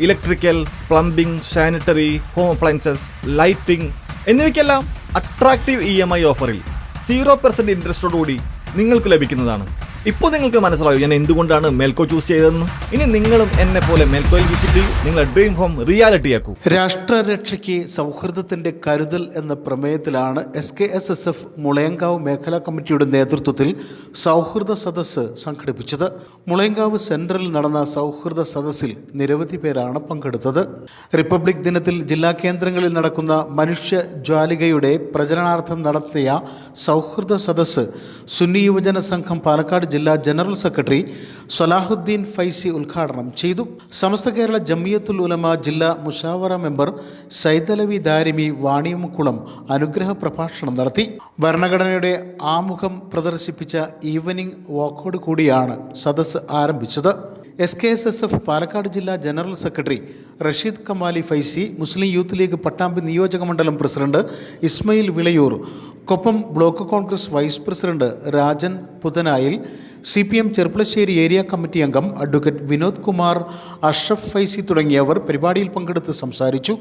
Electrical, plumbing, sanitary, home appliances, lighting എന്നിവയ്ക്കെല്ലാം attractive EMI ഓഫറിൽ 0% ഇൻട്രസ്റ്റോടുകൂടി നിങ്ങൾക്ക് ലഭിക്കുന്നതാണ്. ഇപ്പോൾ നിങ്ങൾക്ക് മനസ്സിലായോ ഞാൻ എന്തുകൊണ്ടാണ് മെൽക്കോ ചൂസ് ചെയ്തതെന്ന്. ഇനി നിങ്ങളും എന്നെ പോലെ മെൽക്കോയിൽ വിസിറ്റ് ചെയ്യൂ, നിങ്ങളുടെ ഡ്രീം ഹോം റിയാലിറ്റിയാക്കൂ. രാഷ്ട്രരക്ഷയ്ക്ക് സൗഹൃദത്തിന്റെ കരുതൽ എന്ന പ്രമേയത്തിലാണ് SKSSF മുളയങ്കാവ് മേഖലാ കമ്മിറ്റിയുടെ നേതൃത്വത്തിൽ സൗഹൃദ സദസ്സ് സംഘടിപ്പിച്ചത്. മുളയങ്കാവ് സെൻട്രലിൽ നടന്ന സൗഹൃദ സദസ്സിൽ നിരവധി പേരാണ് പങ്കെടുത്തത്. റിപ്പബ്ലിക് ദിനത്തിൽ ജില്ലാ കേന്ദ്രങ്ങളിൽ നടക്കുന്ന മനുഷ്യ ജ്വാലികയുടെ പ്രചരണാർത്ഥം നടത്തിയ സൗഹൃദ സദസ്സ് സുന്നി യുവജന സംഘം പാലക്കാട് ജില്ലാ ജനറൽ സെക്രട്ടറി സലാഹുദ്ദീൻ ഫൈസി ഉദ്ഘാടനം ചെയ്തു. സമസ്ത കേരള ജമിയത്തുൽ ഉലമ ജില്ലാ മുഷാവറ മെമ്പർ സൈദലവി ദാരിമി വാണിയംകുളം അനുഗ്രഹ പ്രഭാഷണം നടത്തി. ഭരണഘടനയുടെ ആമുഖം പ്രദർശിപ്പിച്ച ഈവനിംഗ് വാക്കോട് കൂടിയാണ് സദസ്സ് ആരംഭിച്ചത്. SKSSF പാലക്കാട് ജില്ലാ ജനറൽ സെക്രട്ടറി റഷീദ് കമാലി ഫൈസി, മുസ്ലിം യൂത്ത് ലീഗ് പട്ടാമ്പി നിയോജക മണ്ഡലം president Ismail Vilayur, Koppam block Congress vice president Rajan Puthanayil, CPM Cherpulassery area committee അംഗം അഡ്വക്കേറ്റ് വിനോദ് കുമാർ, അഷ്റഫ് ഫൈസി തുടങ്ങിയവർ പരിപാടിയിൽ പങ്കെടുത്ത് സംസാരിച്ചു.